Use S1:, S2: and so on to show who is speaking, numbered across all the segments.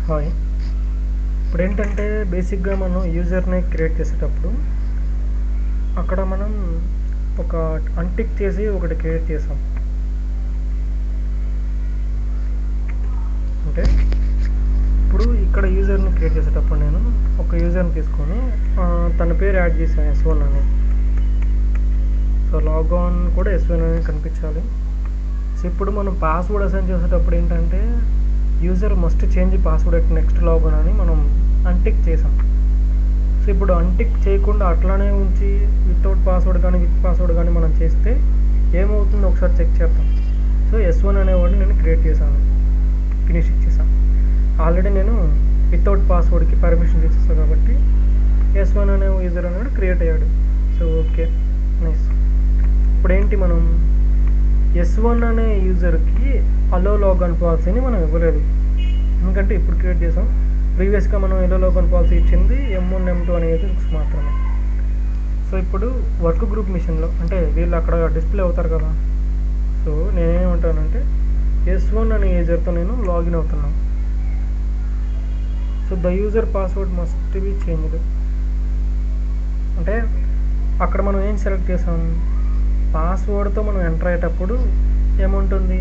S1: Hi. ఇప్పుడు ఏంటంటే బేసిక్గా మనం యూజర్ని క్రియేట్ చేసేటప్పుడు అక్కడ మనం ఒక అన్టిక్ చేసి ఒకటి క్రియేట్ చేసాం. అంటే ఇప్పుడు ఇక్కడ యూజర్ని క్రియేట్ చేసేటప్పుడు నేను ఒక యూజర్ని తీసుకొని తన పేరు యాడ్ చేశాను S1 అని. సో లాగాన్ కూడా S1 అని కనిపించాలి. సో ఇప్పుడు మనం పాస్వర్డ్ అసైన్ చేసేటప్పుడు ఏంటంటే user must change password at next login అని మనం అన్టిక్ చేసాం. సో ఇప్పుడు అన్టిక్ చేయకుండా అట్లానే ఉంచి వితౌట్ పాస్వర్డ్ కానీ విత్ పాస్వర్డ్ కానీ మనం చేస్తే ఏమవుతుందో ఒకసారి చెక్ చేద్దాం. సో S1 అనేవాడిని నేను క్రియేట్ చేశాను, ఫినిష్ ఇచ్చేసాను. ఆల్రెడీ నేను వితౌట్ పాస్వర్డ్కి పర్మిషన్ ఇచ్చేస్తాను కాబట్టి S1 అనే యూజర్ అనేవాడు క్రియేట్ అయ్యాడు. So okay, nice. ఇప్పుడు ఏంటి, మనం S1 అనే యూజర్కి అలో లాగాన్ పాలసీని మనం ఇవ్వలేదు, ఎందుకంటే ఇప్పుడు క్రియేట్ చేసాం. ప్రీవియస్గా మనం అలో లాగాన్ పాలసీ ఇచ్చింది M1 M2 అనే యూజర్స్ మాత్రమే. సో ఇప్పుడు వర్క్ గ్రూప్ మిషన్లో అంటే వీళ్ళు అక్కడ డిస్ప్లే అవుతారు కదా. సో నేనేమంటానంటే S1 అనే యూజర్తో నేను లాగిన్ అవుతున్నాను. So the user password must be changed. అంటే అక్కడ మనం ఏం సెలెక్ట్ చేసాం, పాస్వర్డ్తో మనం ఎంటర్ అయ్యేటప్పుడు ఏముంటుంది,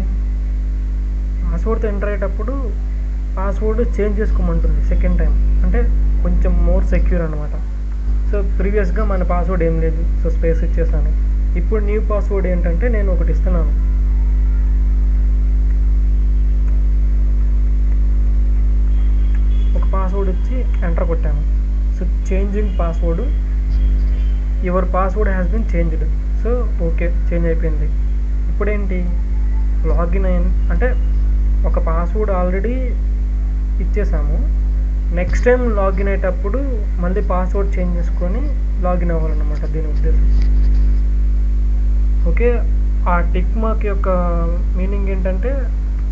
S1: పాస్వర్డ్తో ఎంటర్ అయ్యేటప్పుడు పాస్వర్డ్ చేంజ్ చేసుకోమంటుంది సెకండ్ టైం, అంటే కొంచెం మోర్ సెక్యూర్ అనమాట. సో ప్రీవియస్గా మన పాస్వర్డ్ ఏం లేదు, సో స్పేస్ ఇచ్చేసాను. ఇప్పుడు న్యూ పాస్వర్డ్ ఏంటంటే నేను ఒకటి ఇస్తున్నాను. ఒక పాస్వర్డ్ ఇచ్చి ఎంటర్ కొట్టాను. So changing password, your password has been changed. So okay, change అయిపోయింది. ఇప్పుడేంటి, లాగిన్ అయిన అంటే ఒక పాస్వర్డ్ ఆల్రెడీ ఇచ్చేసాము. నెక్స్ట్ టైం లాగిన్ అయ్యేటప్పుడు మళ్ళీ పాస్వర్డ్ చేంజ్ చేసుకొని లాగిన్ అవ్వాలన్నమాట దీని ఉద్దేశం. ఓకే, ఆ టిక్ మార్క్ యొక్క మీనింగ్ ఏంటంటే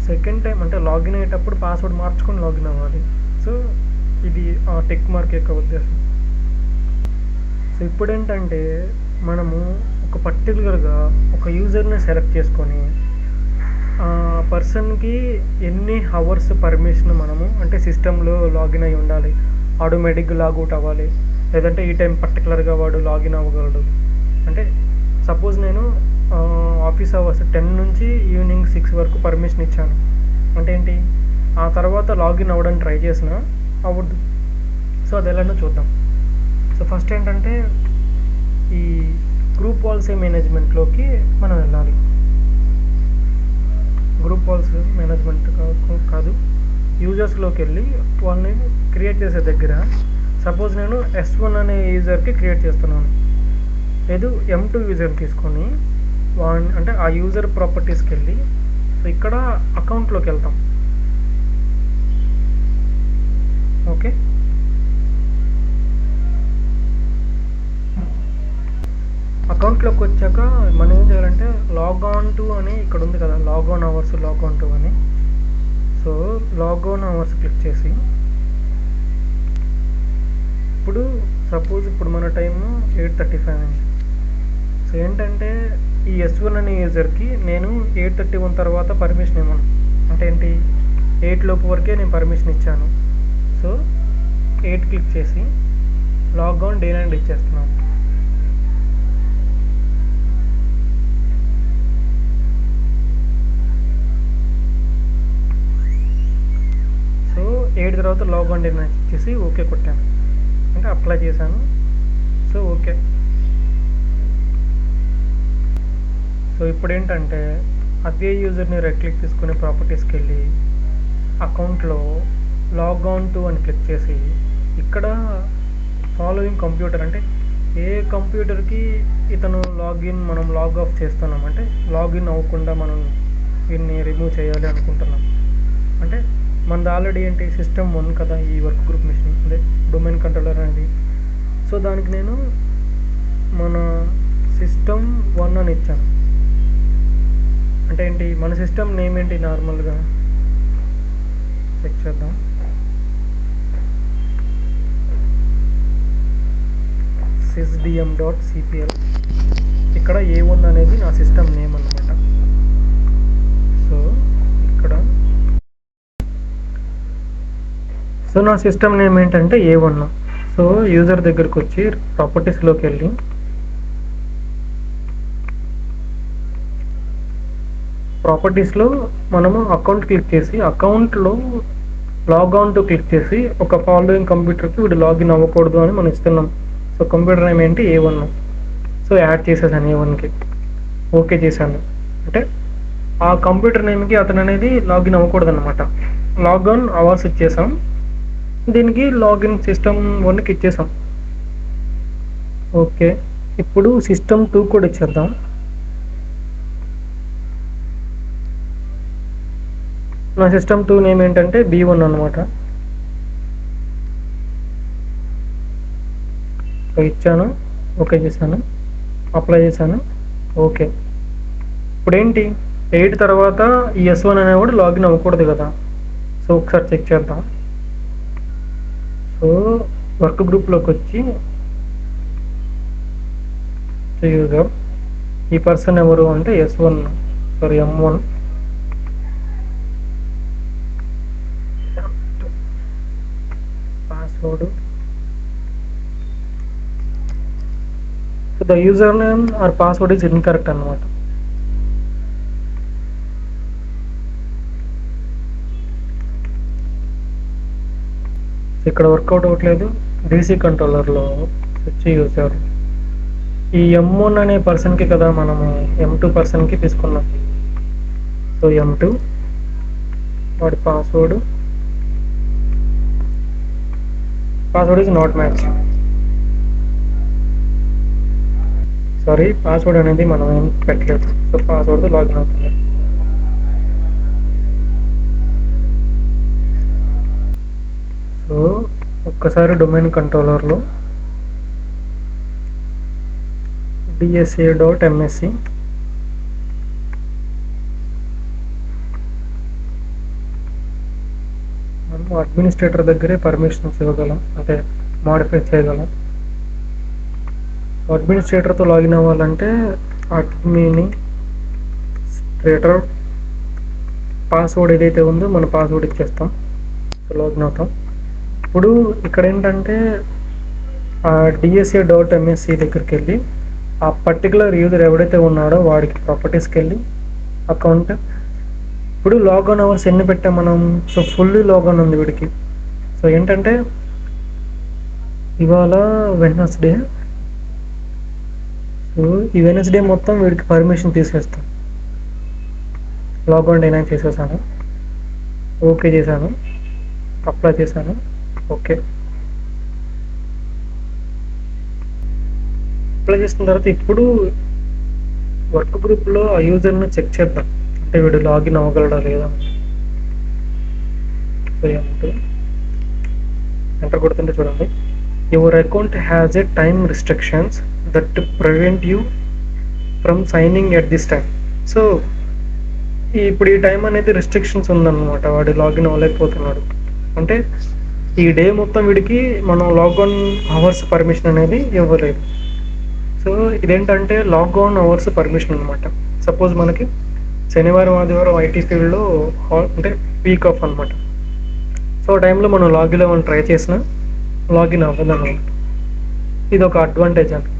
S1: సెకండ్ టైం అంటే లాగిన్ అయ్యేటప్పుడు పాస్వర్డ్ మార్చుకొని లాగిన్ అవ్వాలి. సో ఇది ఆ టిక్ మార్క్ యొక్క ఉద్దేశం. సో ఇప్పుడు ఏంటంటే మనము ఒక పర్టికులర్గా ఒక యూజర్ని సెలెక్ట్ చేసుకొని ఆ పర్సన్కి ఎన్ని అవర్స్ పర్మిషన్ మనము అంటే సిస్టంలో లాగిన్ అయి ఉండాలి, ఆటోమేటిక్గా లాగౌట్ అవ్వాలి, లేదంటే ఈ టైం పర్టికులర్గా వాడు లాగిన్ అవ్వగలడు. అంటే సపోజ్ నేను ఆఫీస్ అవర్స్ 10 నుంచి ఈవినింగ్ 6 వరకు పర్మిషన్ ఇచ్చాను. అంటే ఏంటి, ఆ తర్వాత లాగిన్ అవ్వడానికి ట్రై చేసినా అవ్వద్దు. సో అది ఎలానో చూద్దాం. సో ఫస్ట్ ఏంటంటే ఈ గ్రూప్ పాలసీ మేనేజ్మెంట్లోకి మనం వెళ్ళాలి. గ్రూప్ పాలసీ మేనేజ్మెంట్ కాదు, యూజర్స్లోకి వెళ్ళి వాళ్ళని క్రియేట్ చేసే దగ్గర సపోజ్ నేను S1 అనే యూజర్కి క్రియేట్ చేస్తున్నాను, లేదు M2 యూజర్ని తీసుకొని వాడిని అంటే ఆ యూజర్ ప్రాపర్టీస్కి వెళ్ళి సో ఇక్కడ అకౌంట్లోకి వెళ్తాం. ఓకే, అకౌంట్లోకి వచ్చాక మనం ఏం చేయాలంటే లాగాన్ టు అని ఇక్కడ ఉంది కదా, లాగాన్ అవర్స్ లాగాన్ టు అని. సో లాగాన్ అవర్స్ క్లిక్ చేసి ఇప్పుడు సపోజ్ ఇప్పుడు మన టైము 8:35 అయింది. సో ఏంటంటే ఈ S1 అనే యూజర్కి నేను 8:31 తర్వాత పర్మిషన్ ఇవ్వను. అంటే ఏంటి, 8 లోపు వరకే నేను పర్మిషన్ ఇచ్చాను. సో 8 క్లిక్ చేసి లాగాన్ డే అండ్ ఇచ్చేస్తున్నాను. సో 8 తర్వాత లాగాన్ డే ఇచ్చేసి ఓకే కొట్టాను, అంటే అప్లై చేశాను. So okay. సో ఇప్పుడు ఏంటంటే అదే యూజర్ని రైట్ క్లిక్ తీసుకుని ప్రాపర్టీస్కి వెళ్ళి అకౌంట్లో లాగాన్ టు అని క్లిక్ చేసి ఇక్కడ ఫాలోయింగ్ కంప్యూటర్ అంటే ఏ కంప్యూటర్కి ఇతను మనం లాగ్ ఆఫ్ చేస్తున్నాం అంటే లాగిన్ అవ్వకుండా మనం దీన్ని రిమూవ్ చేయాలి అనుకుంటున్నాం. అంటే మనది ఆల్రెడీ ఏంటి సిస్టమ్ 1 కదా, ఈ వర్క్ గ్రూప్ మిషన్ అదే డొమైన్ కంట్రోలర్ అనేది. సో దానికి నేను మన సిస్టమ్ 1 అని ఇచ్చాను. అంటే ఏంటి, మన సిస్టమ్ నేమ్ ఏంటి, నార్మల్గా చెక్ చేద్దాం. sysdm.cpl, ఇక్కడ A1 అనేది నా సిస్టమ్ నేమ్ అన్నమాట. సో ఇక్కడ సో నా సిస్టమ్ నేమ్ ఏంటంటే A1. సో యూజర్ దగ్గరకు వచ్చి ప్రాపర్టీస్లోకి వెళ్ళి ప్రాపర్టీస్లో మనము అకౌంట్ క్లిక్ చేసి అకౌంట్లో లాగ్ టు క్లిక్ చేసి ఒక ఫాలోయింగ్ కంప్యూటర్కి వీడు లాగిన్ అవ్వకూడదు అని మనం ఇస్తున్నాం. సో కంప్యూటర్ నేమ్ ఏంటి A1. సో యాడ్ చేసేసాను A1కి, ఓకే చేశాను. అంటే ఆ కంప్యూటర్ నేమ్కి అతను అనేది లాగిన్ అవ్వకూడదు అనమాట. లాగిన్ అవర్స్ ఇచ్చేసాం, దీనికి లాగిన్ సిస్టమ్ 1కి ఇచ్చేసాం. ఓకే, ఇప్పుడు సిస్టమ్ 2 కూడా ఇచ్చేద్దాం. నా సిస్టమ్ 2 నేమ్ ఏంటంటే B1 అనమాట. ఇచ్చాను, ఓకే చేశాను, అప్లై చేశాను, ఓకే. ఇప్పుడు ఏంటి 8 తర్వాత ఈ S1 అనేవాడు లాగిన్ అవ్వకూడదు కదా. సో ఒకసారి చెక్ చేద్దాం. సో వర్క్ గ్రూప్లోకి వచ్చి యూజర్, ఈ పర్సన్ ఎవరు అంటే M1. Password, so the user name or password is incorrect అనమాట. ఇక్కడ వర్కౌట్ అవ్వట్లేదు. DC కంట్రోలర్లో స్విచ్ యూజర్, ఈ M1 అనే పర్సన్కి కదా మనము M2 పర్సన్కి తీసుకున్నాం. సో M2 వాడి password is not match. Sorry, password అనేది మనం ఏం పెట్టలేదు. సో పాస్వర్డ్తో లాగిన్ అవుతుంది. సో ఒక్కసారి డొమైన్ కంట్రోలర్లో dsa.msc మనం అడ్మినిస్ట్రేటర్ దగ్గరే పర్మిషన్స్ ఇవ్వగలం, అంటే మాడిఫై చేయగలం. అడ్మినిస్ట్రేటర్తో లాగిన్ అవ్వాలంటే అడ్మినిస్ట్రేటర్ పాస్వర్డ్ ఏదైతే ఉందో మన పాస్వర్డ్ ఇచ్చేస్తాం. సో లాగిన్ అవుతాం. ఇప్పుడు ఇక్కడ ఏంటంటే dsa.msc దగ్గరికి వెళ్ళి ఆ పర్టికులర్ యూజర్ ఎవడైతే ఉన్నాడో వాడికి ప్రాపర్టీస్కి వెళ్ళి అకౌంట్, ఇప్పుడు లాగిన్ అవర్స్ ఎన్ని పెట్టాం మనం. సో ఫుల్లీ లాగిన్ ఉంది వీడికి. సో ఏంటంటే ఇవాళ వెడ్నెస్డే. సో ఈ వెడ్నెస్డే మొత్తం వీడికి పర్మిషన్ తీసేస్తాం. లాగిన్ డినై చేసేసాను, ఓకే చేశాను, అప్లై చేశాను, ఓకే. అప్లై చేసిన తర్వాత ఇప్పుడు వర్క్ గ్రూప్లో ఆ యూజర్ని చెక్ చేద్దాం, అంటే వీడు లాగిన్ అవ్వగలడా లేదా. సో ఎంటర్ కొడుతుంటే చూడండి, your account has a time restrictions that prevent you from signing at this time. So ఇప్పుడు ఈ టైం అనేది రిస్ట్రిక్షన్స్ ఉందన్నమాట, వాడు లాగిన్ అవ్వలేకపోతున్నాడు. అంటే ఈ డే మొత్తం వీడికి మనం లాగిన్ అవర్స్ పర్మిషన్ అనేది ఇవ్వలేదు. సో ఇదేంటంటే లాగిన్ అవర్స్ పర్మిషన్ అనమాట. సపోజ్ మనకి శనివారం ఆదివారం IT ఫీల్డ్లో అంటే వీక్ ఆఫ్ అనమాట. సో టైంలో మనం లాగిన్ అవ్వని ట్రై చేసినా లాగిన్ అవ్వదు అనమాట. ఇది ఒక అడ్వాంటేజ్ అండి.